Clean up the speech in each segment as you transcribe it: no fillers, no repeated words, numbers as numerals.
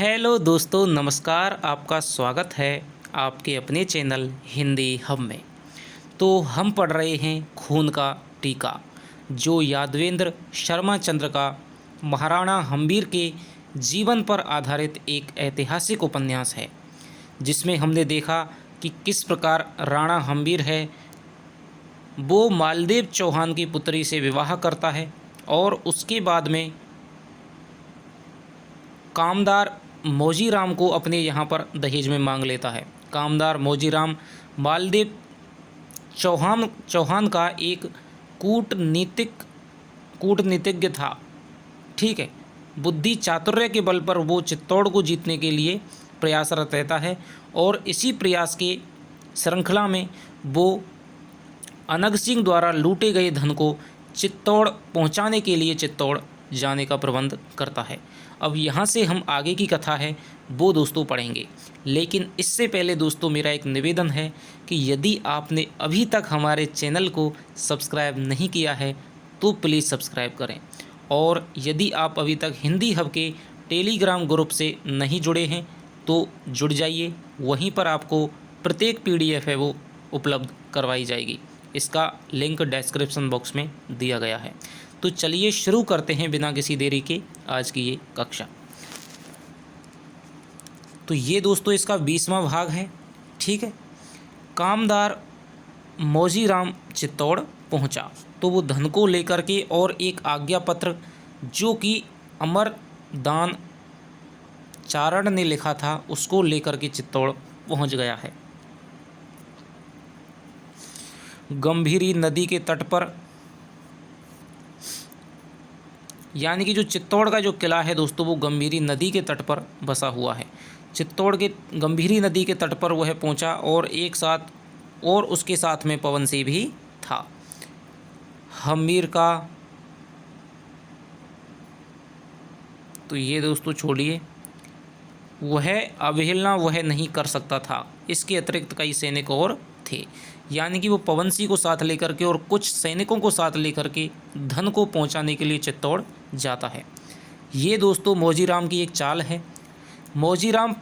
Hello दोस्तों, नमस्कार। आपका स्वागत है आपके अपने चैनल हिंदी हब में। तो हम पढ़ रहे हैं खून का टीका, जो यादवेंद्र शर्मा चंद्र का महाराणा हम्बीर के जीवन पर आधारित एक ऐतिहासिक उपन्यास है, जिसमें हमने देखा कि किस प्रकार राणा हम्बीर है वो मालदेव चौहान की पुत्री से विवाह करता है और उसके बाद में कामदार मौजीराम को अपने यहाँ पर दहेज में मांग लेता है। कामदार मौजीराम मालदेव चौहान का एक कूटनीतिज्ञ था। ठीक है, बुद्धि चातुर्य के बल पर वो चित्तौड़ को जीतने के लिए प्रयासरत रहता है और इसी प्रयास के श्रृंखला में वो अनग सिंह द्वारा लूटे गए धन को चित्तौड़ पहुंचाने के लिए चित्तौड़ जाने का प्रबंध करता है। अब यहाँ से हम आगे की कथा है वो दोस्तों पढ़ेंगे, लेकिन इससे पहले दोस्तों मेरा एक निवेदन है कि यदि आपने अभी तक हमारे चैनल को सब्सक्राइब नहीं किया है तो प्लीज़ सब्सक्राइब करें, और यदि आप अभी तक हिंदी हब के टेलीग्राम ग्रुप से नहीं जुड़े हैं तो जुड़ जाइए। वहीं पर आपको प्रत्येक PDF है वो उपलब्ध करवाई जाएगी। इसका लिंक डिस्क्रिप्शन बॉक्स में दिया गया है। तो चलिए शुरू करते हैं बिना किसी देरी के आज की ये कक्षा। तो ये दोस्तों इसका 20वां भाग है। ठीक है, कामदार मौजीराम चित्तौड़ पहुंचा तो वो धन को लेकर के और एक आज्ञा पत्र जो कि अमरदान चारण ने लिखा था उसको लेकर के चित्तौड़ पहुंच गया है। गंभीरी नदी के तट पर, यानी कि जो चित्तौड़ का जो किला है दोस्तों वो गंभीरी नदी के तट पर बसा हुआ है। चित्तौड़ के गंभीरी नदी के तट पर वह पहुंचा और उसके साथ में पवन सिंह भी था। हम्बीर का, तो ये दोस्तों छोड़िए, वह अवहेलना वह नहीं कर सकता था। इसके अतिरिक्त कई सैनिक और थे, यानी कि वो पवन सिंह को साथ लेकर के और कुछ सैनिकों को साथ लेकर के धन को पहुंचाने के लिए चित्तौड़ जाता है। ये दोस्तों मौजीराम की एक चाल है। मौजीराम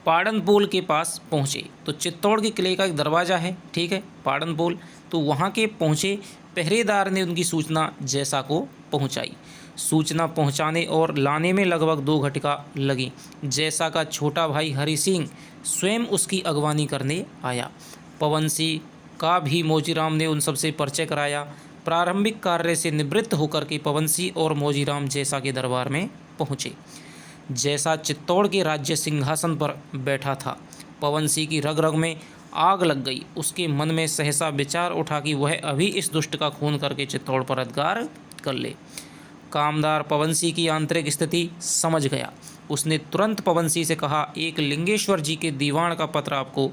पाड़नपोल के पास पहुँचे तो चित्तौड़ के किले का एक दरवाज़ा है, ठीक है, पाड़नपोल, तो वहाँ के पहुँचे। पहरेदार ने उनकी सूचना जैसा को पहुँचाई। सूचना पहुँचाने और लाने में लगभग 2 घंटा लगी। जैसा का छोटा भाई हरि सिंह स्वयं उसकी अगवानी करने आया। पवन सिंह का भी मौजीराम ने उन सबसे परिचय कराया। प्रारंभिक कार्य से निवृत्त होकर के पवन सिंह और मौजीराम जैसा के दरबार में पहुँचे। जैसा चित्तौड़ के राज्य सिंहासन पर बैठा था। पवन सिंह की रग रग में आग लग गई। उसके मन में सहसा विचार उठा कि वह अभी इस दुष्ट का खून करके चित्तौड़ पर अधिकार कर ले। कामदार पवन सिंह की आंतरिक स्थिति समझ गया। उसने तुरंत पवन सिंह से कहा, एक लिंगेश्वर जी के दीवान का पत्र आपको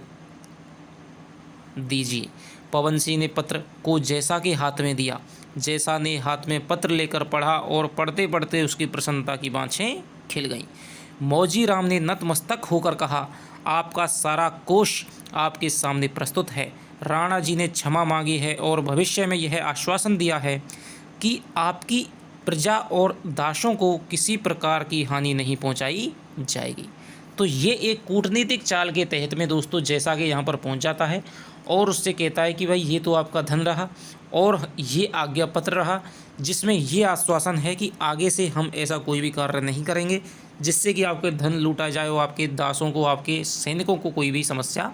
दीजिए। पवन सिंह ने पत्र को जैसा के हाथ में दिया। जैसा ने हाथ में पत्र लेकर पढ़ा और पढ़ते पढ़ते उसकी प्रसन्नता की बाँछें खिल गईं। मौजीराम ने नतमस्तक होकर कहा, आपका सारा कोष आपके सामने प्रस्तुत है। राणा जी ने क्षमा मांगी है और भविष्य में यह आश्वासन दिया है कि आपकी प्रजा और दासों को किसी प्रकार की हानि नहीं पहुंचाई जाएगी। तो ये एक कूटनीतिक चाल के तहत में दोस्तों जैसा कि यहाँ पर पहुंच जाता है और उससे कहता है कि भाई ये तो आपका धन रहा और ये आज्ञा पत्र रहा, जिसमें ये आश्वासन है कि आगे से हम ऐसा कोई भी कार्य नहीं करेंगे जिससे कि आपके धन लूटा जाए और आपके दासों को, आपके सैनिकों को कोई भी समस्या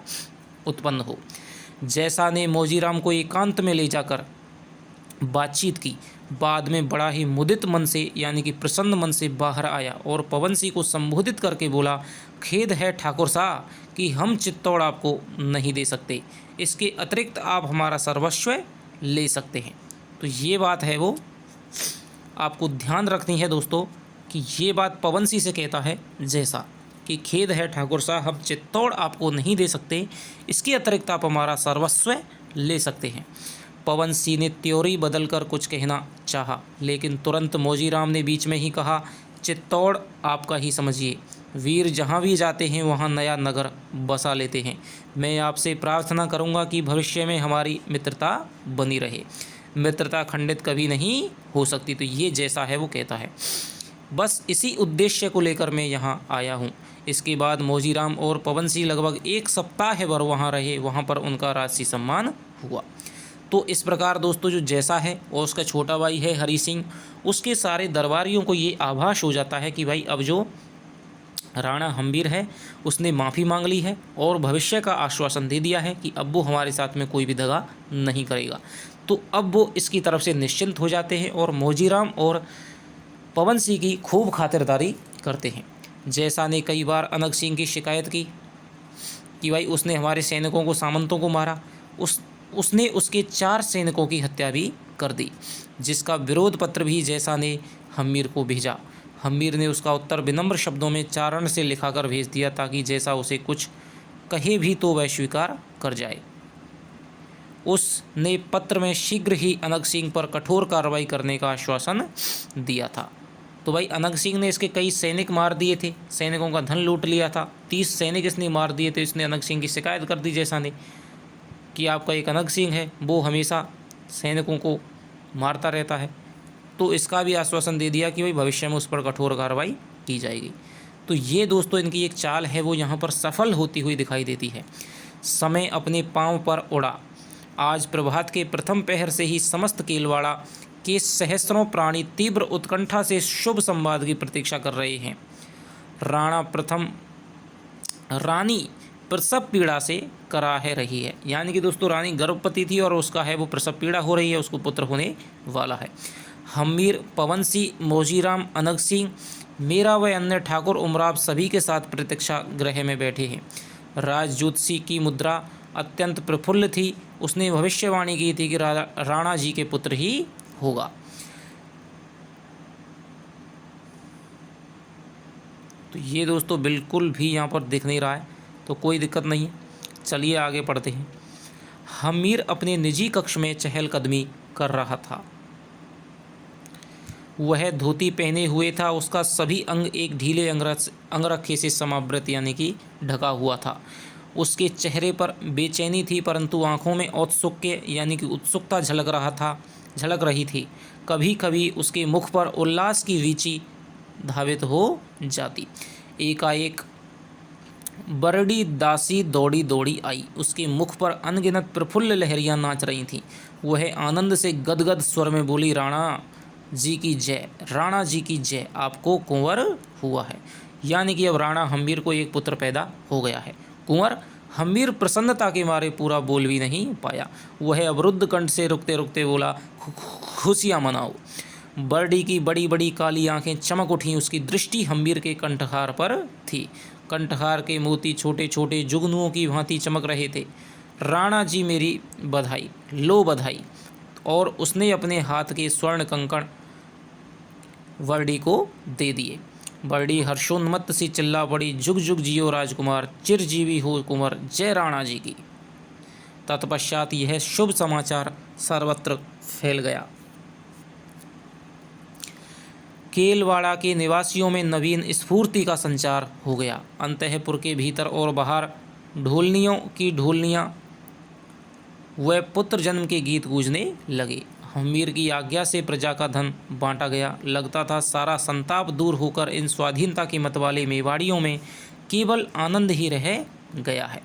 उत्पन्न हो। जैसा ने मौजीराम को एकांत में ले जाकर बातचीत की। बाद में बड़ा ही मुदित मन से, यानी कि प्रसन्न मन से बाहर आया और पवन सिंह को संबोधित करके बोला, खेद है ठाकुर साहब कि हम चित्तौड़ आपको नहीं दे सकते। इसके अतिरिक्त आप हमारा सर्वस्व ले सकते हैं। तो ये बात है वो आपको ध्यान रखनी है दोस्तों कि ये बात पवन सिंह से कहता है जैसा कि खेद है ठाकुर साहब, हम चित्तौड़ आपको नहीं दे सकते। इसके अतिरिक्त आप हमारा सर्वस्व ले सकते हैं। पवन सिंह ने त्योरी बदलकर कुछ कहना चाहा, लेकिन तुरंत मौजीराम ने बीच में ही कहा, चित्तौड़ आपका ही समझिए। वीर जहाँ भी जाते हैं वहाँ नया नगर बसा लेते हैं। मैं आपसे प्रार्थना करूँगा कि भविष्य में हमारी मित्रता बनी रहे। मित्रता खंडित कभी नहीं हो सकती। तो ये जैसा है वो कहता है। बस इसी उद्देश्य को लेकर मैं यहाँ आया हूँ। इसके बाद मौजीराम और पवन सिंह लगभग 1 सप्ताह भर वहाँ रहे। वहाँ पर उनका राजसी सम्मान हुआ। तो इस प्रकार दोस्तों जो जैसा है और उसका छोटा भाई है हरि सिंह, उसके सारे दरबारियों को ये आभास हो जाता है कि भाई अब जो राणा हम्बीर है उसने माफ़ी मांग ली है और भविष्य का आश्वासन दे दिया है कि अब वो हमारे साथ में कोई भी दगा नहीं करेगा। तो अब वो इसकी तरफ से निश्चिंत हो जाते हैं और मौजीराम और पवन सिंह की खूब खातिरदारी करते हैं। जैसा ने कई बार अनग सिंह की शिकायत की कि भाई उसने हमारे सैनिकों को, सामंतों को मारा। उसने उसके 4 सैनिकों की हत्या भी कर दी, जिसका विरोध पत्र भी जैसा ने हम्मीर को भेजा। हम्मीर ने उसका उत्तर विनम्र शब्दों में चारण से लिखाकर भेज दिया ताकि जैसा उसे कुछ कहे भी तो वह स्वीकार कर जाए। उसने पत्र में शीघ्र ही अनग सिंह पर कठोर कार्रवाई करने का आश्वासन दिया था। तो भाई अनग सिंह ने इसके कई सैनिक मार दिए थे, सैनिकों का धन लूट लिया था। 30 सैनिक इसने मार दिए थे। इसने अनग सिंह की शिकायत कर दी जैसा ने कि आपका एक अनग सिंह है, वो हमेशा सैनिकों को मारता रहता है। तो इसका भी आश्वासन दे दिया कि भाई भविष्य में उस पर कठोर कार्रवाई की जाएगी। तो ये दोस्तों इनकी एक चाल है वो यहाँ पर सफल होती हुई दिखाई देती है। समय अपने पांव पर उड़ा। आज प्रभात के प्रथम पहर से ही समस्त केलवाड़ा के सहस्त्रों प्राणी तीव्र उत्कंठा से शुभ संवाद की प्रतीक्षा कर रहे हैं। रानी प्रसव पीड़ा से कराह रही है। यानी कि दोस्तों रानी गर्भवती थी और उसका है वो प्रसव पीड़ा हो रही है, उसको पुत्र होने वाला है। हम्मीर, पवन सिंह, मौजीराम, अनग सिंह, मेरा व अन्य ठाकुर उमराव सभी के साथ प्रतीक्षा गृह में बैठे हैं। राजजोत्सी की मुद्रा अत्यंत प्रफुल्ल थी। उसने भविष्यवाणी की थी कि राणा जी के पुत्र ही होगा। तो ये दोस्तों बिल्कुल भी यहाँ पर दिख नहीं रहा है, तो कोई दिक्कत नहीं है। चलिए आगे पढ़ते हैं। हम्मीर अपने निजी कक्ष में चहलकदमी कर रहा था। वह धोती पहने हुए था। उसका सभी अंग एक ढीले अंगरखे से समावृत यानी कि ढका हुआ था। उसके चेहरे पर बेचैनी थी, परंतु आंखों में औत्सुक्य यानी कि उत्सुकता झलक रही थी। कभी कभी उसके मुख पर उल्लास की वीची धावित हो जाती। एकाएक बरड़ी दासी दौड़ी दौड़ी आई। उसके मुख पर अनगिनत प्रफुल्ल लहरियां नाच रही थीं। वह आनंद से गदगद स्वर में बोली, राणा जी की जय, राणा जी की जय, आपको कुंवर हुआ है। यानी कि अब राणा हम्मीर को एक पुत्र पैदा हो गया है, कुंवर। हम्मीर प्रसन्नता के मारे पूरा बोल भी नहीं पाया। वह अवरुद्ध कंठ से रुकते रुकते बोला, खुशियाँ मनाओ। बरडी की बड़ी बड़ी काली आंखें चमक उठीं। उसकी दृष्टि हम्मीर के कंठहार पर थी। कंठहार के मोती छोटे छोटे जुगनुओं की भांति चमक रहे थे। राणा जी मेरी बधाई, लो बधाई। और उसने अपने हाथ के स्वर्ण कंकण बरडी को दे दिए। बरडी हर्षोन्मत्त सी चिल्ला पड़ी, जुग जुग जियो राजकुमार, चिरजीवी हो कुंवर, जय राणा जी की। तत्पश्चात यह शुभ समाचार सर्वत्र फैल गया। केलवाड़ा के निवासियों में नवीन स्फूर्ति का संचार हो गया। अंतःपुर के भीतर और बाहर ढोलनियों की ढोलनियाँ व पुत्र जन्म के गीत गूंजने लगे। हम्मीर की आज्ञा से प्रजा का धन बांटा गया। लगता था सारा संताप दूर होकर इन स्वाधीनता के मतवाले मेवाड़ियों में केवल आनंद ही रह गया है।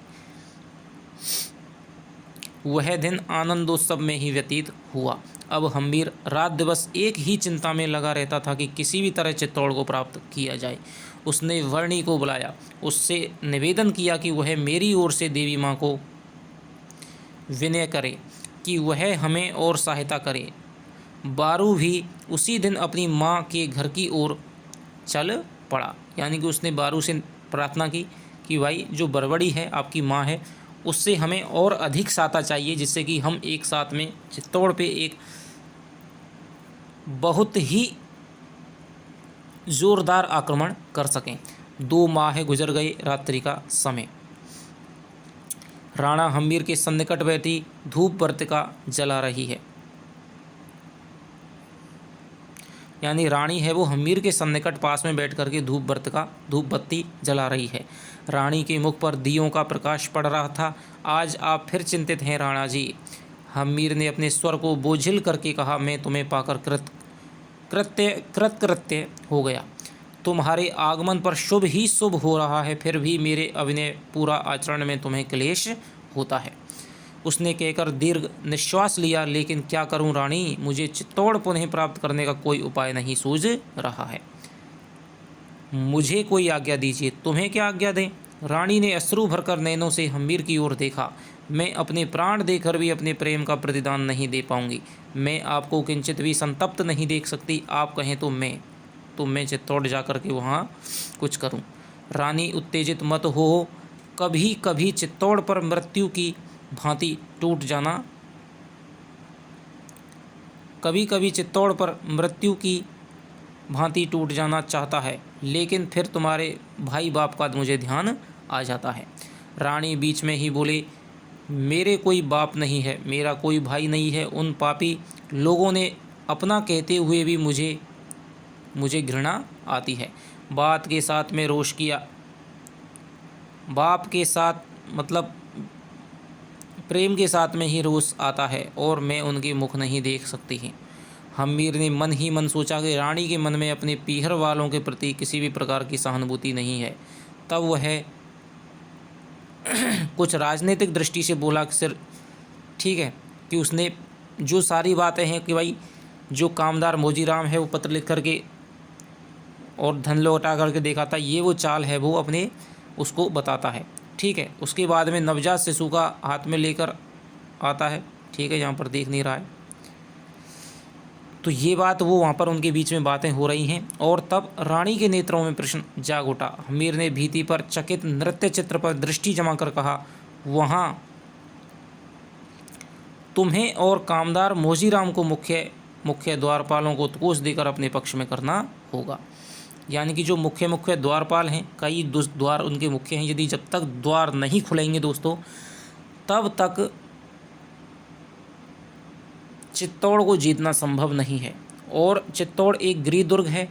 वह दिन आनंदोत्सव में ही व्यतीत हुआ। अब हम्मीर रात दिवस एक ही चिंता में लगा रहता था कि किसी भी तरह चित्तौड़ को प्राप्त किया जाए। उसने वर्णी को बुलाया, उससे निवेदन किया कि वह मेरी ओर से देवी माँ को विनय करे कि वह हमें और सहायता करे। बारू भी उसी दिन अपनी माँ के घर की ओर चल पड़ा। यानी कि उसने बारू से प्रार्थना की कि भाई जो बरबड़ी है आपकी माँ है, उससे हमें और अधिक सहायता चाहिए, जिससे कि हम एक साथ में चित्तौड़ पे एक बहुत ही ज़ोरदार आक्रमण कर सकें। 2 माह गुजर गए। रात्रि का समय। राणा हम्मीर के सन्निकट बैठी धूप वर्तिका जला रही है। यानी रानी है वो हम्मीर के सन्निकट पास में बैठ करके धूप बत्ती जला रही है। रानी के मुख पर दियों का प्रकाश पड़ रहा था। आज आप फिर चिंतित हैं राणा जी, हम्मीर ने अपने स्वर को बोझिल करके कहा, मैं तुम्हें पाकर कृतकृत्य हो गया। तुम्हारे आगमन पर शुभ ही शुभ हो रहा है, फिर भी मेरे अभिनय पूरा आचरण में तुम्हें क्लेश होता है। उसने कहकर दीर्घ निश्वास लिया, लेकिन क्या करूं रानी, मुझे चित्तौड़ पुनः प्राप्त करने का कोई उपाय नहीं सूझ रहा है। मुझे कोई आज्ञा दीजिए। तुम्हें क्या आज्ञा दें? रानी ने अश्रु भरकर नैनों से हम्मीर की ओर देखा। मैं अपने प्राण देकर भी अपने प्रेम का प्रतिदान नहीं दे पाऊंगी। मैं आपको किंचित भी संतप्त नहीं देख सकती। आप कहें तो मैं चित्तौड़ जाकर के वहाँ कुछ करूं। रानी उत्तेजित मत हो। कभी कभी चित्तौड़ पर मृत्यु की भांति टूट जाना कभी कभी चित्तौड़ पर मृत्यु की भांति टूट जाना चाहता है, लेकिन फिर तुम्हारे भाई बाप का मुझे ध्यान आ जाता है। रानी बीच में ही बोले, मेरे कोई बाप नहीं है, मेरा कोई भाई नहीं है। उन पापी लोगों ने अपना कहते हुए भी मुझे घृणा आती है। बात के साथ में रोष किया, बाप के साथ मतलब प्रेम के साथ में ही रोष आता है और मैं उनके मुख नहीं देख सकती ही। हम्मीर ने मन ही मन सोचा कि रानी के मन में अपने पीहर वालों के प्रति किसी भी प्रकार की सहानुभूति नहीं है। तब वह कुछ राजनीतिक दृष्टि से बोला कि सिर ठीक है कि उसने जो सारी बातें हैं कि भाई जो कामदार मोजीराम है वो पत्र लिख करके और धन लौटा करके देखा था, ये वो चाल है, वो अपने उसको बताता है। ठीक है, उसके बाद में नवजात शिशु का हाथ में लेकर आता है। ठीक है, यहाँ पर देख नहीं रहा है, तो ये बात वो वहाँ पर उनके बीच में बातें हो रही हैं। और तब रानी के नेत्रों में प्रश्न जाग उठा। हम्मीर ने भीति पर चकित नृत्य चित्र पर दृष्टि जमा कर कहा, वहाँ तुम्हें और कामदार मोजीराम को मुख्य द्वारपालों को उत्कोच देकर अपने पक्ष में करना होगा। यानी कि जो मुख्य द्वारपाल हैं, कई द्वार उनके मुख्य हैं, यदि जब तक द्वार नहीं खुलेंगे दोस्तों तब तक चित्तौड़ को जीतना संभव नहीं है। और चित्तौड़ एक गृह दुर्ग है।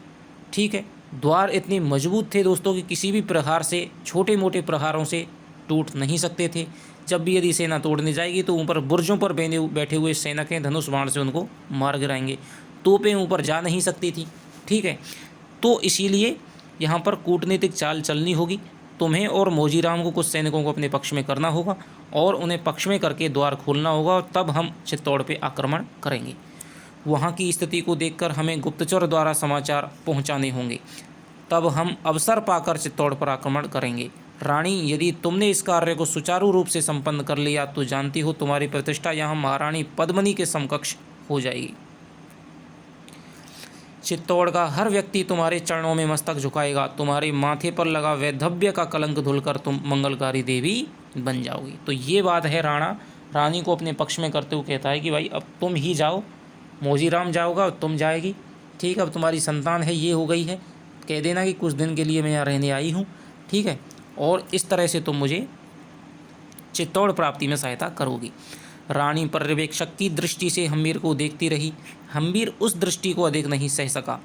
ठीक है, द्वार इतने मजबूत थे दोस्तों कि किसी भी प्रहार से, छोटे मोटे प्रहारों से टूट नहीं सकते थे। जब भी यदि सेना तोड़ने जाएगी तो ऊपर बुर्जों पर बैठे हुए सैनिक हैं, धनुष बाण से उनको मार गिराएंगे। तोपें ऊपर जा नहीं सकती थी। ठीक है, तो इसीलिए यहाँ पर कूटनीतिक चाल चलनी होगी। तुम्हें और मोजीराम को कुछ सैनिकों को अपने पक्ष में करना होगा और उन्हें पक्ष में करके द्वार खोलना होगा, और तब हम चित्तौड़ पे आक्रमण करेंगे। वहाँ की स्थिति को देखकर हमें गुप्तचर द्वारा समाचार पहुँचाने होंगे, तब हम अवसर पाकर चित्तौड़ पर आक्रमण करेंगे। रानी, यदि तुमने इस कार्य को सुचारू रूप से संपन्न कर लिया तो जानती हो तुम्हारी प्रतिष्ठा यहाँ महारानी पद्मिनी के समकक्ष हो जाएगी। चित्तौड़ का हर व्यक्ति तुम्हारे चरणों में मस्तक झुकाएगा। तुम्हारे माथे पर लगा वैधव्य का कलंक धुलकर तुम मंगलकारी देवी बन जाओगी। तो ये बात है, रानी को अपने पक्ष में करते हुए कहता है कि भाई अब तुम ही जाओ, मोजीराम जाओगा, तुम जाएगी। ठीक है, अब तुम्हारी संतान है, ये हो गई है, कह देना कि कुछ दिन के लिए मैं यहाँ रहने आई हूँ। ठीक है, और इस तरह से तुम मुझे चित्तौड़ प्राप्ति में सहायता करोगी। रानी पर्यवेक्षक की दृष्टि से हम्मीर को देखती रही। हम्मीर उस दृष्टि को अधिक नहीं सह सका।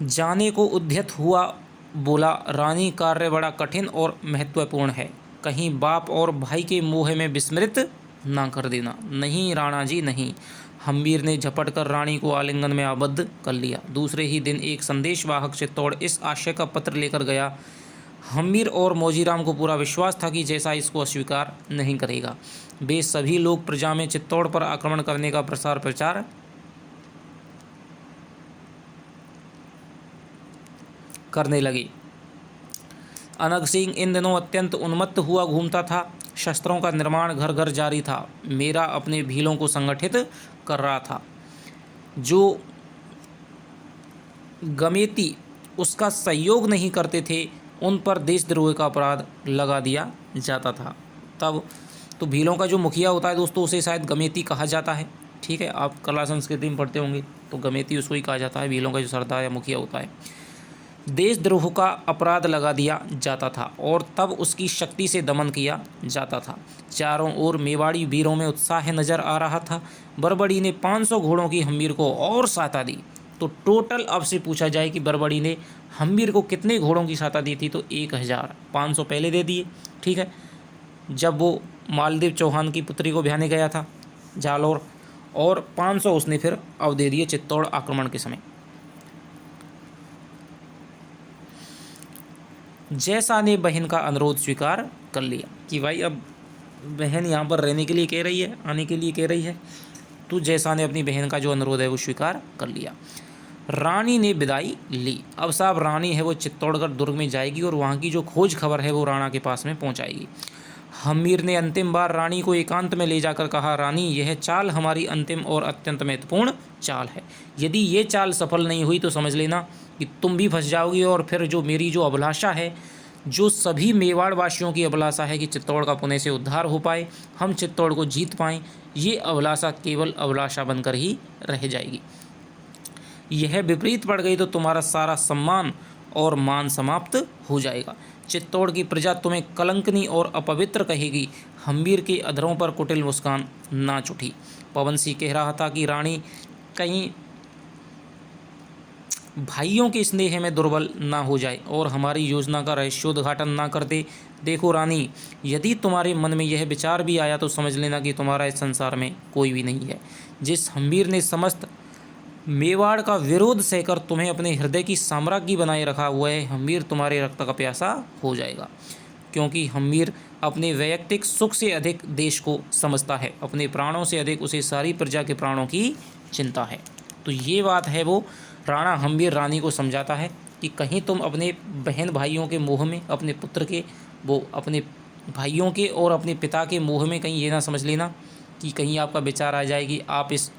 जाने को उद्यत हुआ बोला, रानी, कार्य बड़ा कठिन और महत्वपूर्ण है, कहीं बाप और भाई के मोह में विस्मृत ना कर देना। नहीं राणा जी, नहीं। हम्मीर ने झपट कर रानी को आलिंगन में आबद्ध कर लिया। दूसरे ही दिन एक संदेशवाहक चित्तौड़ इस आशय का पत्र लेकर गया। हम्मीर और मोजीराम को पूरा विश्वास था कि जैसा इसको अस्वीकार नहीं करेगा। वे सभी लोग प्रजा में चित्तौड़ पर आक्रमण करने का प्रसार प्रचार करने लगे। अनग सिंह इन दिनों अत्यंत उन्मत्त हुआ घूमता था। शस्त्रों का निर्माण घर घर जारी था। मेरा अपने भीलों को संगठित कर रहा था। जो गमेती उसका सहयोग नहीं करते थे उन पर देशद्रोह का अपराध लगा दिया जाता था। तब तो भीलों का जो मुखिया होता है दोस्तों, उसे शायद गमेती कहा जाता है। ठीक है, आप कला संस्कृति में पढ़ते होंगे तो गमेती उसको ही कहा जाता है, भीलों का जो सरदार या मुखिया होता है। देशद्रोह का अपराध लगा दिया जाता था और तब उसकी शक्ति से दमन किया जाता था। चारों ओर मेवाड़ी वीरों में उत्साह नजर आ रहा था। बरबड़ी ने 500 घोड़ों की हम्मीर को और सहायता दी। तो टोटल अब से पूछा जाए कि बरबड़ी ने हम्मीर को कितने घोड़ों की सहायता दी थी, तो 1000। 500 पहले दे दिए। ठीक है, जब वो मालदेव चौहान की पुत्री को ब्याहने गया था जालौर, और 500 उसने फिर अब दे दिए चित्तौड़ आक्रमण के समय। जैसा ने बहन का अनुरोध स्वीकार कर लिया कि भाई अब बहन यहाँ पर रहने के लिए कह रही है, आने के लिए कह रही है, तो जैसा ने अपनी बहन का जो अनुरोध है वो स्वीकार कर लिया। रानी ने विदाई ली। अब साहब रानी है वो चित्तौड़गढ़ दुर्ग में जाएगी और वहाँ की जो खोज खबर है वो राणा के पास में पहुँचाएगी। हम्मीर ने अंतिम बार रानी को एकांत में ले जाकर कहा, रानी यह चाल हमारी अंतिम और अत्यंत महत्वपूर्ण चाल है। यदि ये चाल सफल नहीं हुई तो समझ लेना कि तुम भी फंस जाओगी, और फिर जो मेरी जो अभिलाषा है, जो सभी मेवाड़ वासियों की अभिलाषा है कि चित्तौड़ का पुणे से उद्धार हो पाए, हम चित्तौड़ को जीत पाएँ, ये अभिलाषा केवल अभिलाषा बनकर ही रह जाएगी। यह विपरीत पड़ गई तो तुम्हारा सारा सम्मान और मान समाप्त हो जाएगा। चित्तौड़ की प्रजा तुम्हें कलंकनी और अपवित्र कहेगी। हम्मीर के अधरों पर कुटिल मुस्कान नाच उठी। पवन सिंह कह रहा था कि रानी कहीं भाइयों के स्नेह में दुर्बल ना हो जाए और हमारी योजना का रहस्योद्घाटन ना कर दे। देखो रानी, यदि तुम्हारे मन में यह विचार भी आया तो समझ लेना कि तुम्हारा इस संसार में कोई भी नहीं है। जिस हम्मीर ने समस्त मेवाड़ का विरोध सहकर तुम्हें अपने हृदय की साम्राज्ञी बनाए रखा हुआ है, हम्मीर तुम्हारे रक्त का प्यासा हो जाएगा, क्योंकि हम्मीर अपने वैयक्तिक सुख से अधिक देश को समझता है, अपने प्राणों से अधिक उसे सारी प्रजा के प्राणों की चिंता है। तो ये बात है वो राणा हम्मीर रानी को समझाता है कि कहीं तुम अपने बहन भाइयों के मोह में, अपने पुत्र के, वो अपने भाइयों के और अपने पिता के मोह में कहीं ये ना समझ लेना कि कहीं आपका विचार आ जाए कि आप इस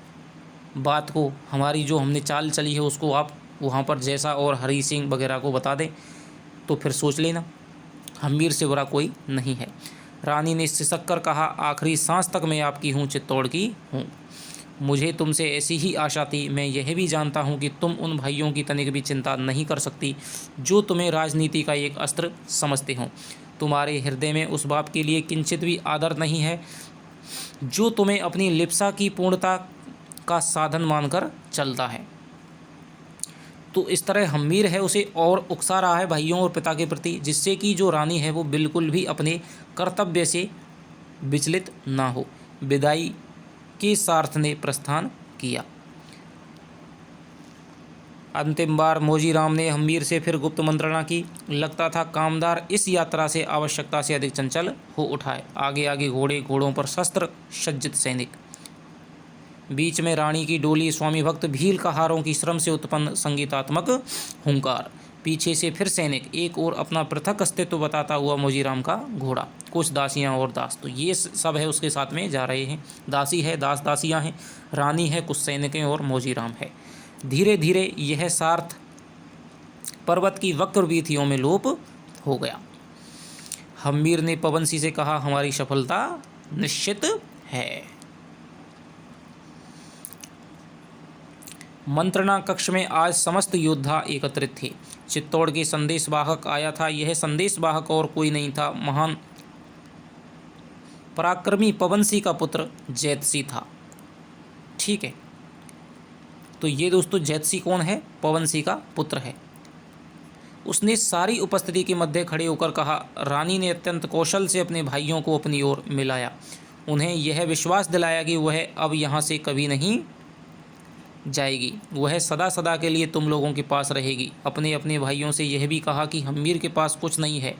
बात को, हमारी जो हमने चाल चली है उसको आप वहाँ पर जैसा और हरी सिंह वगैरह को बता दें, तो फिर सोच लेना हम्मीर से बुरा कोई नहीं है। रानी ने सिसक कर कहा, आखिरी सांस तक मैं आपकी हूँ, चित्तौड़ की हूँ। मुझे तुमसे ऐसी ही आशा थी। मैं यह भी जानता हूँ कि तुम उन भाइयों की तनिक भी चिंता नहीं कर सकती जो तुम्हें राजनीति का एक अस्त्र समझते हो। तुम्हारे हृदय में उस बाप के लिए किंचित भी आदर नहीं है जो तुम्हें अपनी लिप्सा की पूर्णता का साधन मानकर चलता है। तो इस तरह हम्मीर है उसे और उकसा रहा है भाइयों और पिता के प्रति, जिससे कि जो रानी है वो बिल्कुल भी अपने कर्तव्य से विचलित ना हो। विदाई के सार्थ ने प्रस्थान किया। अंतिम बार मोजीराम ने हम्मीर से फिर गुप्त मंत्रणा की। लगता था कामदार इस यात्रा से आवश्यकता से अधिक चंचल हो उठाए। आगे आगे घोड़े, घोड़ों पर शस्त्र सज्जित सैनिक, बीच में रानी की डोली, स्वामी भक्त भील कहारों की श्रम से उत्पन्न संगीतात्मक हुंकार, पीछे से फिर सैनिक, एक और अपना पृथक अस्तित्व बताता हुआ मोजीराम का घोड़ा, कुछ दासियां और दास। तो ये सब है उसके साथ में जा रहे हैं। दासी है, दास दासियां हैं, रानी है, कुछ सैनिकें और मोजीराम है। धीरे धीरे यह सार्थ पर्वत की वक्र वीथियों में लोप हो गया। हम्मीर ने पवन सिंह से कहा, हमारी सफलता निश्चित है। मंत्रणा कक्ष में आज समस्त योद्धा एकत्रित थे। चित्तौड़ के संदेशवाहक आया था। यह संदेशवाहक और कोई नहीं था, महान पराक्रमी पवन सिंह का पुत्र जैतसिंह था। ठीक है, तो ये दोस्तों जैतसिंह कौन है? पवन सिंह का पुत्र है। उसने सारी उपस्थिति के मध्य खड़े होकर कहा, रानी ने अत्यंत कौशल से अपने भाइयों को अपनी ओर मिलाया, उन्हें यह विश्वास दिलाया कि वह अब यहाँ से कभी नहीं जाएगी, वह सदा सदा के लिए तुम लोगों के पास रहेगी। अपने अपने भाइयों से यह भी कहा कि हम्मीर के पास कुछ नहीं है,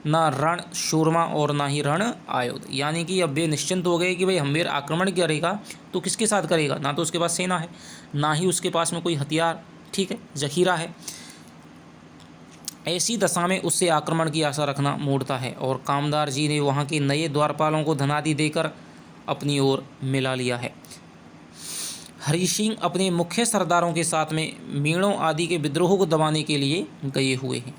ना रण शूरमा और ना ही रण आयुध। यानी कि अब वे निश्चिंत हो गए कि भाई हम्मीर आक्रमण करेगा तो किसके साथ करेगा? ना तो उसके पास सेना है, ना ही उसके पास में कोई हथियार, ठीक है, जखीरा है। ऐसी दशा में उससे आक्रमण की आशा रखना मूढ़ता है। और कामदार जी ने वहाँ के नए द्वारपालों को धनादि देकर अपनी ओर मिला लिया है। हरि सिंह अपने मुख्य सरदारों के साथ में मीणों आदि के विद्रोह को दबाने के लिए गए हुए हैं।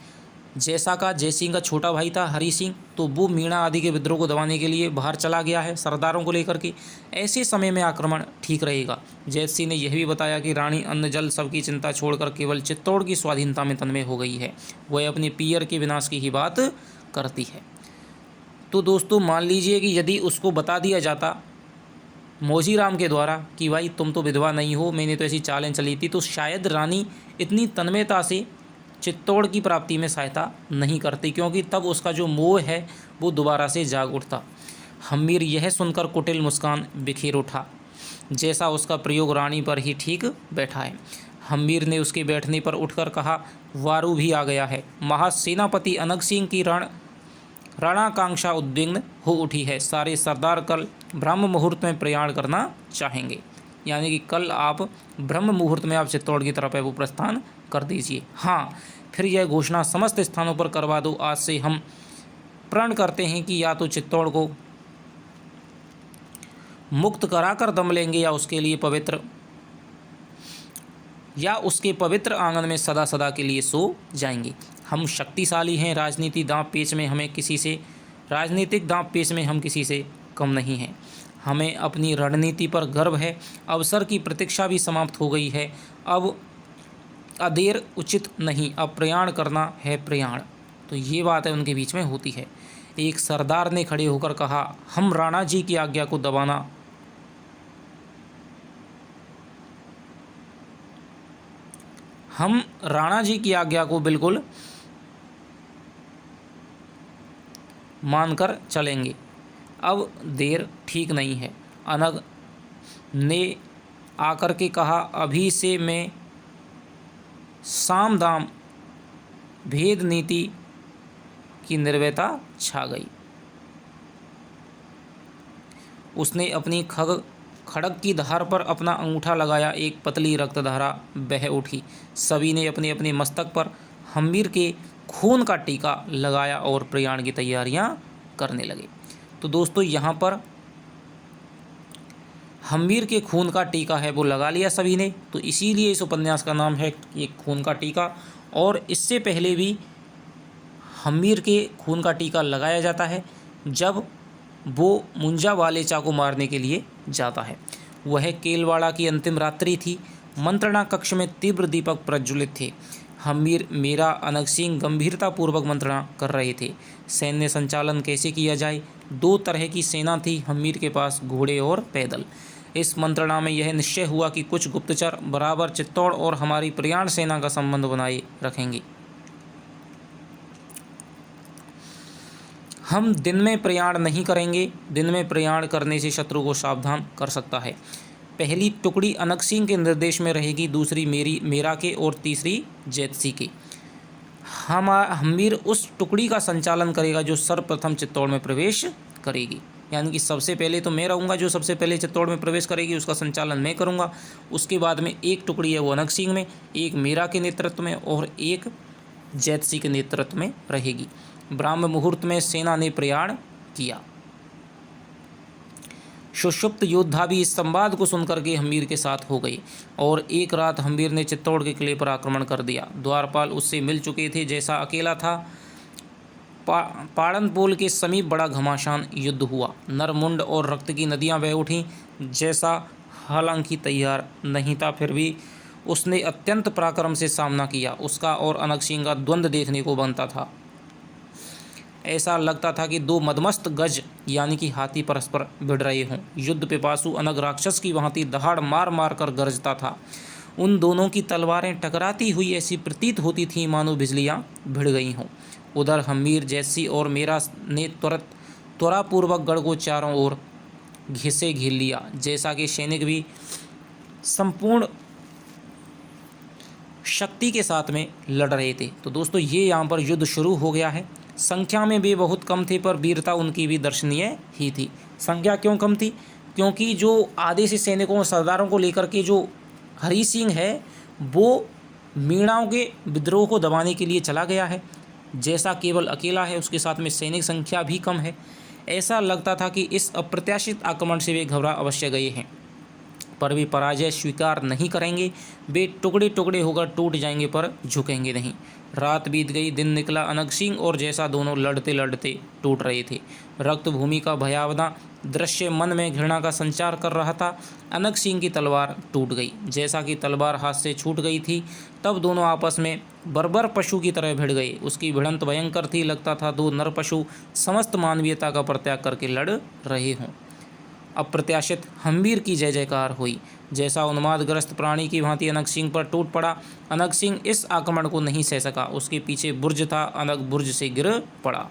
जैसा का जयसिंह का छोटा भाई था हरि सिंह, तो वो मीणा आदि के विद्रोह को दबाने के लिए बाहर चला गया है सरदारों को लेकर के। ऐसे समय में आक्रमण ठीक रहेगा। जैत सिंह ने यह भी बताया कि रानी अन्न जल सबकी चिंता छोड़कर केवल चित्तौड़ की स्वाधीनता में तन्मय हो गई है, वह अपने पियर के विनाश की ही बात करती है। तो दोस्तों मान लीजिए कि यदि उसको बता दिया जाता मोजीराम के द्वारा कि भाई तुम तो विधवा नहीं हो, मैंने तो ऐसी चालें चली थी, तो शायद रानी इतनी तन्मयता से चित्तौड़ की प्राप्ति में सहायता नहीं करते, क्योंकि तब उसका जो मोह है वो दोबारा से जाग उठता। हम्मीर यह सुनकर कुटिल मुस्कान बिखेर उठा। जैसा उसका प्रयोग रानी पर ही ठीक बैठा है। हम्मीर ने उसके बैठने पर उठकर कहा, वारू भी आ गया है। महासेनापति अनग सिंह की रणाकांक्षा उद्विग्न हो उठी है। सारे सरदार कल ब्रह्म मुहूर्त में प्रयाण करना चाहेंगे, यानी कि कल आप ब्रह्म मुहूर्त में आप चित्तौड़ की तरफ है वो प्रस्थान कर दीजिए। हाँ, फिर यह घोषणा समस्त स्थानों पर करवा दो, आज से हम प्रण करते हैं कि या तो चित्तौड़ को मुक्त कराकर दम लेंगे या उसके पवित्र आंगन में सदा सदा के लिए सो जाएंगे। हम शक्तिशाली हैं, राजनीतिक दांव पेच में हम किसी से कम नहीं हैं। हमें अपनी रणनीति पर गर्व है। अवसर की प्रतीक्षा भी समाप्त हो गई है। अब अदेर उचित नहीं, अब प्रयाण करना है प्रयाण। तो ये बात है उनके बीच में होती है। एक सरदार ने खड़े होकर कहा, हम राणा जी की आज्ञा को बिल्कुल मानकर चलेंगे, अब देर ठीक नहीं है। अनग ने आकर के कहा, अभी से मैं साम दाम भेद नीति की निर्भयता छा गई। उसने अपनी खड़ग की धार पर अपना अंगूठा लगाया। एक पतली रक्तधारा बह उठी। सभी ने अपने अपने मस्तक पर हम्मीर के खून का टीका लगाया और प्रयाण की तैयारियां करने लगे। तो दोस्तों यहाँ पर हम्मीर के खून का टीका है वो लगा लिया सभी ने, तो इसीलिए इस उपन्यास का नाम है ये खून का टीका। और इससे पहले भी हम्मीर के खून का टीका लगाया जाता है जब वो मुंजा वालेचा को मारने के लिए जाता है। वह केलवाड़ा की अंतिम रात्रि थी। मंत्रणा कक्ष में तीव्र दीपक प्रज्वलित थे। हम्मीर, मेरा, अनग सिंह गंभीरतापूर्वक मंत्रणा कर रहे थे। सैन्य संचालन कैसे किया जाए। 2 तरह की सेना थी हम्मीर के पास, घोड़े और पैदल। इस मंत्रणा में यह निश्चय हुआ कि कुछ गुप्तचर बराबर चित्तौड़ और हमारी प्रयाण सेना का संबंध बनाए रखेंगे। हम दिन में प्रयाण नहीं करेंगे। दिन में प्रयाण करने से शत्रु को सावधान कर सकता है। पहली टुकड़ी अनग सिंह के निर्देश में रहेगी, दूसरी मेरा के और तीसरी जैतसी के। हम्मीर उस टुकड़ी का संचालन करेगा जो सर्वप्रथम चित्तौड़ में प्रवेश करेगी, यानी कि सबसे पहले तो मैं रहूँगा, जो सबसे पहले चित्तौड़ में प्रवेश करेगी उसका संचालन मैं करूँगा। उसके बाद में एक टुकड़ी है वो अनग सिंह में, एक मेरा के नेतृत्व में और एक जैतसी के नेतृत्व में रहेगी। ब्राह्म मुहूर्त में सेना ने प्रयाण किया। सुषुप्त योद्धा भी इस संवाद को सुनकर के हम्मीर के साथ हो गए और एक रात हम्मीर ने चित्तौड़ के किले पर आक्रमण कर दिया। द्वारपाल उससे मिल चुके थे, जैसा अकेला था। पाड़नपोल के समीप बड़ा घमासान युद्ध हुआ। नरमुंड और रक्त की नदियां बह उठीं। जैसा हालांकि तैयार नहीं था, फिर भी उसने अत्यंत पराक्रम से सामना किया। उसका और अनग सिंह का द्वंद्व देखने को बनता था। ऐसा लगता था कि 2 मदमस्त गज यानी कि हाथी परस्पर भिड़ रहे हों। युद्ध पिपासु अनग राक्षस की भांति दहाड़ मार मार कर गरजता था। उन दोनों की तलवारें टकराती हुई ऐसी प्रतीत होती थीं मानो बिजलियां भिड़ गई हों। उधर हम्मीर, जैतसी और मेरा ने त्वरापूर्वक गढ़ को चारों ओर घिसे घेर लिया। जैसा कि सैनिक भी संपूर्ण शक्ति के साथ में लड़ रहे थे। तो दोस्तों ये यहाँ पर युद्ध शुरू हो गया है। संख्या में भी बहुत कम थे पर वीरता उनकी भी दर्शनीय ही थी। संख्या क्यों कम थी? क्योंकि जो आधे से सैनिकों सरदारों को लेकर के जो हरि सिंह है वो मीणाओं के विद्रोह को दबाने के लिए चला गया है। जैसा केवल अकेला है, उसके साथ में सैनिक संख्या भी कम है। ऐसा लगता था कि इस अप्रत्याशित आक्रमण से वे घबरा अवश्य गए हैं, पर वे पराजय स्वीकार नहीं करेंगे। वे टुकड़े टुकड़े होकर टूट जाएंगे पर झुकेंगे नहीं। रात बीत गई, दिन निकला। अनग सिंह और जैसा दोनों लड़ते लड़ते टूट रहे थे। रक्त भूमि का भयावना दृश्य मन में घृणा का संचार कर रहा था। अनग सिंह की तलवार टूट गई। जैसा कि तलवार हाथ से छूट गई थी, तब दोनों आपस में बर्बर पशु की तरह भिड़ गए। उसकी भिड़ंत भयंकर थी। लगता था 2 नर पशु समस्त मानवीयता का परित्याग करके लड़ रहे हों। अप्रत्याशित हम्मीर की जय जयकार हुई। जैसा उन्मादग्रस्त प्राणी की भांति अनग सिंह पर टूट पड़ा। अनग सिंह इस आक्रमण को नहीं सह सका। उसके पीछे बुर्ज था, अनग बुर्ज से गिर पड़ा।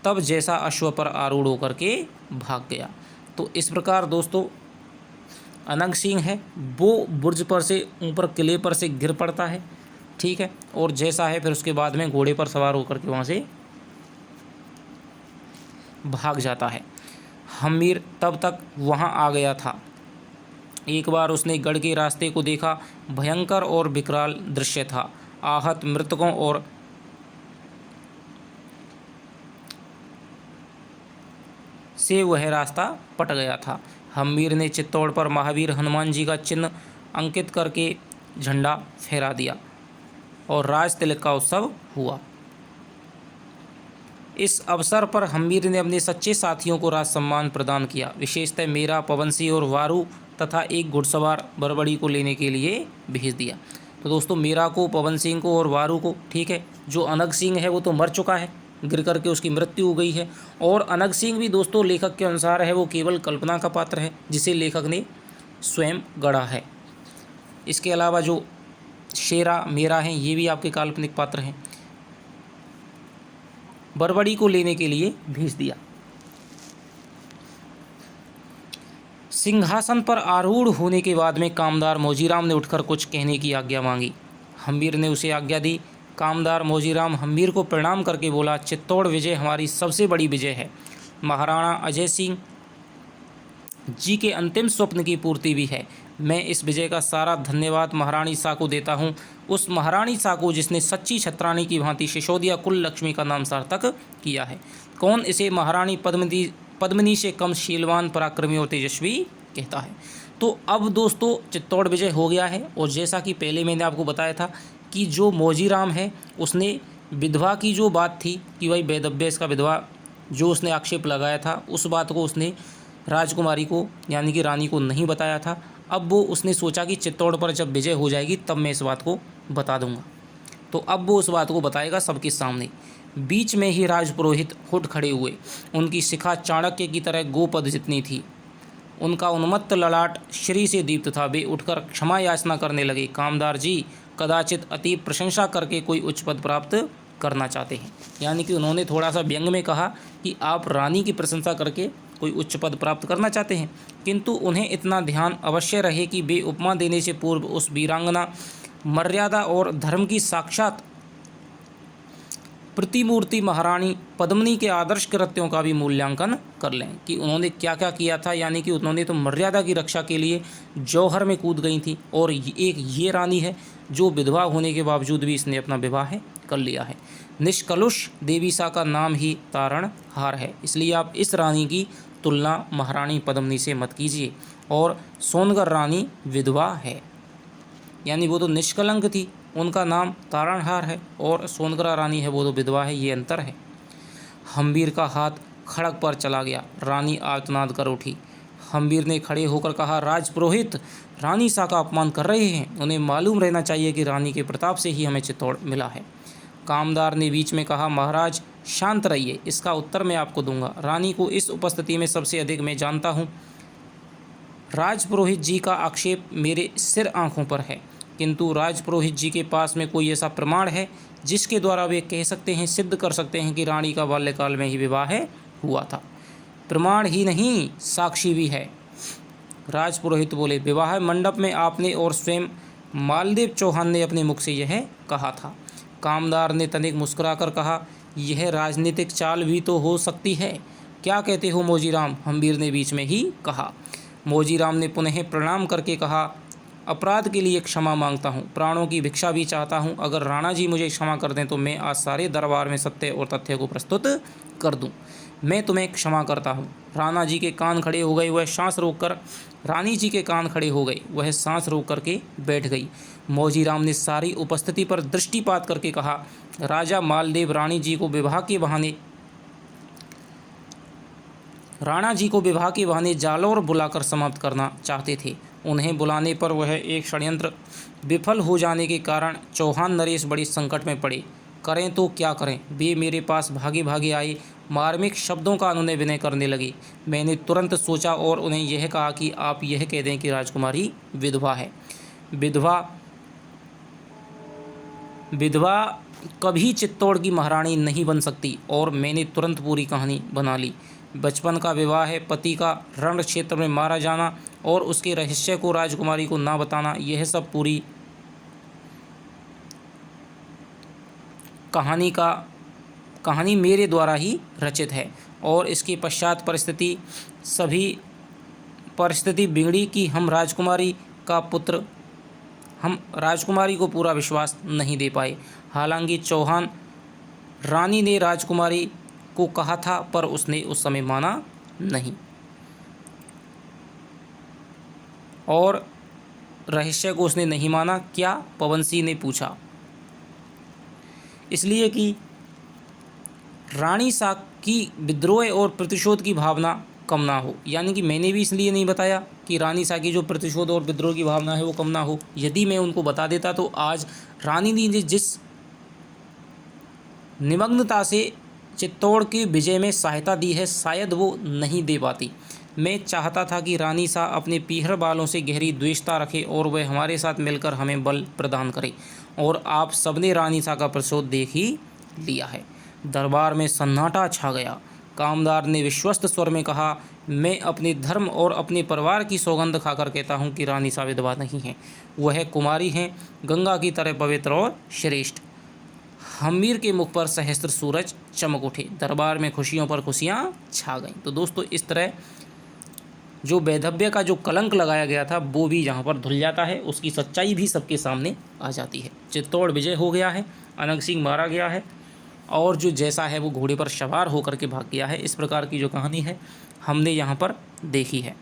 तब जैसा अश्व पर आरूढ़ होकर के भाग गया। तो इस प्रकार दोस्तों अनग सिंह है वो बुर्ज पर से ऊपर किले पर से गिर पड़ता है, ठीक है। और जैसा है फिर उसके बाद में घोड़े पर सवार होकर के वहाँ से भाग जाता है। हम्मीर तब तक वहाँ आ गया था। एक बार उसने गढ़ के रास्ते को देखा। भयंकर और विकराल दृश्य था। आहत मृतकों और से वह रास्ता पट गया था। हम्मीर ने चित्तौड़ पर महावीर हनुमान जी का चिन्ह अंकित करके झंडा फहरा दिया और राज तिलक का उत्सव हुआ। इस अवसर पर हम्मीर ने अपने सच्चे साथियों को राज सम्मान प्रदान किया। विशेषतः मेरा, पवन सिंह और वारू तथा एक घुड़सवार बरबड़ी को लेने के लिए भेज दिया। तो दोस्तों मेरा को, पवन सिंह को और वारू को, ठीक है। जो अनग सिंह है वो तो मर चुका है, गिर करके उसकी मृत्यु हो गई है। और अनग सिंह भी दोस्तों लेखक के अनुसार है वो केवल कल्पना का पात्र है जिसे लेखक ने स्वयं गढ़ा है। इसके अलावा जो शेरा, मेरा हैं ये भी आपके काल्पनिक पात्र हैं। बरबड़ी को लेने के लिए भेज दिया। सिंहासन पर आरूढ़ होने के बाद में कामदार मौजीराम ने उठकर कुछ कहने की आज्ञा मांगी। हम्मीर ने उसे आज्ञा दी। कामदार मौजीराम हम्मीर को प्रणाम करके बोला, चित्तौड़ विजय हमारी सबसे बड़ी विजय है। महाराणा अजय सिंह जी के अंतिम स्वप्न की पूर्ति भी है। मैं इस विजय का सारा धन्यवाद महारानी सा को देता हूँ, उस महारानी सा को जिसने सच्ची छत्रानी की भांति सिसोदिया कुल लक्ष्मी का नाम सार्थक किया है। कौन इसे महारानी पद्मिनी से कम शीलवान, पराक्रमी और तेजस्वी कहता है। तो अब दोस्तों चित्तौड़ विजय हो गया है। और जैसा कि पहले मैंने आपको बताया था कि जो मौजीराम है उसने विधवा की जो बात थी कि भाई वेदव्यास का विधवा जो उसने आक्षेप लगाया था, उस बात को उसने राजकुमारी को यानी कि रानी को नहीं बताया था। अब वो उसने सोचा कि चित्तौड़ पर जब विजय हो जाएगी तब मैं इस बात को बता दूंगा। तो अब वो उस बात को बताएगा सबके सामने। बीच में ही राजपुरोहित उठ खड़े हुए। उनकी शिखा चाणक्य की तरह गोपद जितनी थी। उनका उन्मत्त ललाट श्री से दीप्त था। वे उठकर क्षमा याचना करने लगे। कामदार जी कदाचित अति प्रशंसा करके कोई उच्च पद प्राप्त करना चाहते हैं। यानी कि उन्होंने थोड़ा सा व्यंग में कहा कि आप रानी की प्रशंसा करके कोई उच्च पद प्राप्त करना चाहते हैं, किंतु उन्हें इतना ध्यान अवश्य रहे कि वे उपमा देने से पूर्व उस वीरांगना, मर्यादा और धर्म की साक्षात प्रतिमूर्ति महारानी पद्मिनी के आदर्श कृत्यों का भी मूल्यांकन कर लें कि उन्होंने क्या क्या किया था। यानी कि उन्होंने तो मर्यादा की रक्षा के लिए जौहर में कूद गई थी। और एक ये रानी है जो विधवा होने के बावजूद भी इसने अपना विवाह कर लिया है। निष्कलुष देवी सा का नाम ही तारणहार है, इसलिए आप इस रानी की तुलना महारानी पद्मिनी से मत कीजिए। और सोनगर रानी विधवा है, यानी वो तो निष्कलंक थी, उनका नाम तारणहार है, और सोनगरा रानी है वो तो विधवा है, ये अंतर है। हम्मीर का हाथ खड़ग पर चला गया। रानी आर्तनाद कर उठी। हम्मीर ने खड़े होकर कहा, राजपुरोहित रानी सा का अपमान कर रहे हैं। उन्हें मालूम रहना चाहिए कि रानी के प्रताप से ही हमें चित्तौड़ मिला है। कामदार ने बीच में कहा, महाराज शांत रहिए, इसका उत्तर मैं आपको दूंगा। रानी को इस उपस्थिति में सबसे अधिक मैं जानता हूँ। राजपुरोहित जी का आक्षेप मेरे सिर आँखों पर है, किंतु राजपुरोहित जी के पास में कोई ऐसा प्रमाण है जिसके द्वारा वे कह सकते हैं, सिद्ध कर सकते हैं कि रानी का बाल्यकाल में ही विवाह हुआ था। प्रमाण ही नहीं, साक्षी भी है। राजपुरोहित बोले, विवाह मंडप में आपने और स्वयं मालदेव चौहान ने अपने मुख से यह कहा था। कामदार ने तनिक मुस्कुराकर कहा, यह राजनीतिक चाल भी तो हो सकती है। क्या कहते हो मौजीराम? हम्मीर ने बीच में ही कहा। मौजीराम ने पुनः प्रणाम करके कहा, अपराध के लिए क्षमा मांगता हूँ, प्राणों की भिक्षा भी चाहता हूँ। अगर राणा जी मुझे क्षमा कर दें तो मैं आज सारे दरबार में सत्य और तथ्य को प्रस्तुत कर दूँ। मैं तुम्हें क्षमा करता हूँ। राणा जी के कान खड़े हो गए। वह सांस रोककर रानी जी के कान खड़े हो गए। वह सांस रोक करके बैठ गई। मौजीराम ने सारी उपस्थिति पर दृष्टिपात करके कहा, राजा मालदेव रानी जी को विवाह के बहाने जालौर बुलाकर समाप्त करना चाहते थे। उन्हें बुलाने पर वह एक षड्यंत्र विफल हो जाने के कारण चौहान नरेश बड़ी संकट में पड़े। करें तो क्या करें? वे मेरे पास भागे भागे आए। मार्मिक शब्दों का अनुनय विनय करने लगी। मैंने तुरंत सोचा और उन्हें यह कहा कि आप यह कह दें कि राजकुमारी विधवा है। विधवा कभी चित्तौड़ की महारानी नहीं बन सकती। और मैंने तुरंत पूरी कहानी बना ली। बचपन का विवाह है, पति का रण क्षेत्र में मारा जाना और उसके रहस्य को राजकुमारी को ना बताना, यह सब पूरी कहानी मेरे द्वारा ही रचित है। और इसके पश्चात परिस्थिति बिगड़ी कि हम राजकुमारी को पूरा विश्वास नहीं दे पाए। हालांकि चौहान रानी ने राजकुमारी को कहा था, पर उसने उस समय माना नहीं। और रहस्य को उसने नहीं माना। क्या? पवन सिंह ने पूछा। इसलिए कि रानी साख की विद्रोह और प्रतिशोध की भावना कम ना हो। यानी कि मैंने भी इसलिए नहीं बताया कि रानी साख की जो प्रतिशोध और विद्रोह की भावना है वो कम ना हो। यदि मैं उनको बता देता तो आज रानी ने जिस निमग्नता से चित्तौड़ की विजय में सहायता दी है, शायद वो नहीं दे पाती। मैं चाहता था कि रानी सा अपने पीहर बालों से गहरी द्वेषता रखे और वह हमारे साथ मिलकर हमें बल प्रदान करे। और आप सबने रानी सा का प्रतिशोध देख ही लिया है। दरबार में सन्नाटा छा गया। कामदार ने विश्वस्त स्वर में कहा, मैं अपने धर्म और अपने परिवार की सौगंध खाकर कहता हूँ कि रानी सा विधवा नहीं है। वह कुमारी हैं, गंगा की तरह पवित्र और श्रेष्ठ। हमीर के मुख पर सहस्त्र सूरज चमक उठे। दरबार में खुशियों पर खुशियाँ छा गईं। तो दोस्तों, इस तरह जो वैधव्य का जो कलंक लगाया गया था वो भी यहाँ पर धुल जाता है, उसकी सच्चाई भी सबके सामने आ जाती है। चित्तौड़ विजय हो गया है, अनंग सिंह मारा गया है और जो जैसा है वो घोड़े पर सवार होकर के भाग गया है। इस प्रकार की जो कहानी है हमने यहाँ पर देखी है।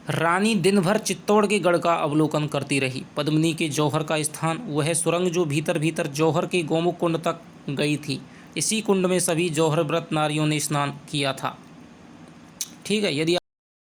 रानी दिन भर चित्तौड़ के गढ़ का अवलोकन करती रही। पद्मिनी के जौहर का स्थान, वह सुरंग जो भीतर भीतर जौहर के गोमुख कुंड तक गई थी। इसी कुंड में सभी जौहर व्रत नारियों ने स्नान किया था। ठीक है। यदि